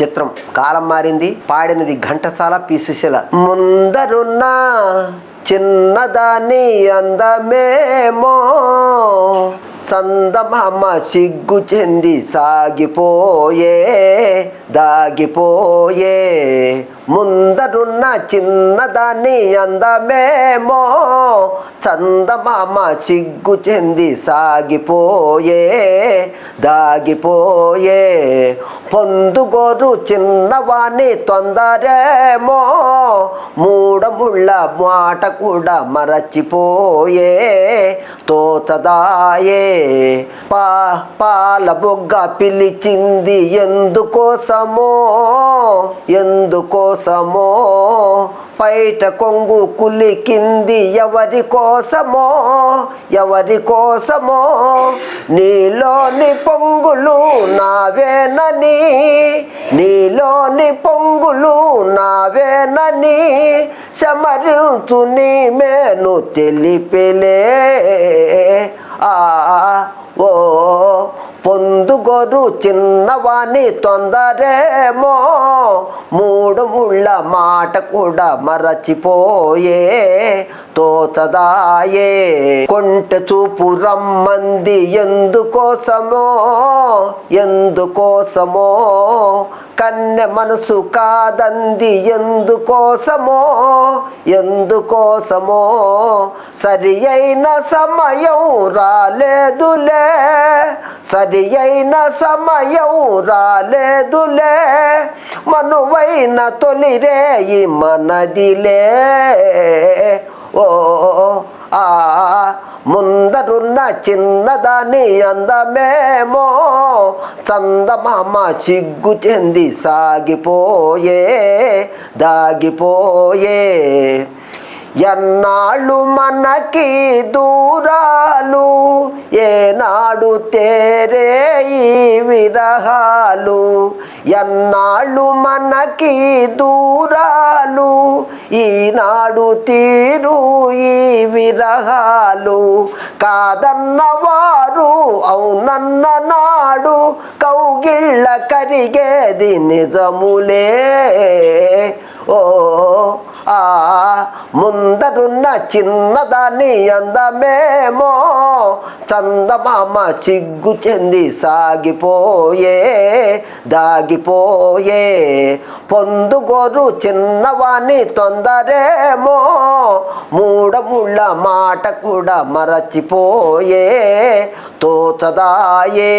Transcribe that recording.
చిత్రం. కాలం మారింది. పాడినది ఘంటసాల, పి సుశీల. ముందరున్న చిన్నదాని అందమేమో సందమామ సిగ్గు చెంది సాగిపోయే దాగిపోయే. ముందరున్న చిన్నదాన్ని అందమేమో చందమామ సిగ్గు చెంది సాగిపోయే దాగిపోయే. పొందుగోరు చిన్నవాణ్ణి తొందరేమో మూడముళ్ళ మాట కూడా మరచిపోయే తోచదాయే. పాల బొగ్గ పిలిచింది ఎందుకోసమో ఎందుకోసమో. పైట కొంగు కులికింది ఎవరి కోసమో ఎవరి కోసమో. నీలోని పొంగులు నావేనని నీలోని పొంగులు నావేనని సమరించు నీ మేను తెలిపెలే. ఓ పొందుగోరు చిన్నవాణి తొందరేమో మూడు ముళ్ళ మాట కూడా మరచిపోయే తోచదాయే. కొంటె చూపు రమ్మంది ఎందుకోసమో ఎందుకోసమో. కన్నె మనసు కాదంది ఎందుకోసమో ఎందుకోసమో. సరి అయిన సమయం రాలేదులే సరి అయిన సమయం రాలేదులే. మనువైన తొలిరేయి మనదిలే. ఓ ముందరున్న చిన్నదాని అందమేమో చందమామ సిగ్గు చెంది సాగిపోయే దాగిపోయే. ఎన్నాళ్ళు మనకి దూరాలు ఏనాడు తేరే ఈ విరహాలు. ఎన్నాళ్ళు మనకి దూరాలు ఈనాడు తీరు ఈ విరహాలు. కాదన్నవారు అవునన్న నాడు కౌగిళ్ళ కరిగేది నిజములే. ఓ ముందరున్న చిన్నదాన్ని అందమేమో చందమామ సిగ్గు చెంది సాగిపోయే దాగిపోయే. పొందుగోరు చిన్నవాణ్ణి తొందరేమో మూడముళ్ళ మాట కూడా మరచిపోయే తోచదాయే.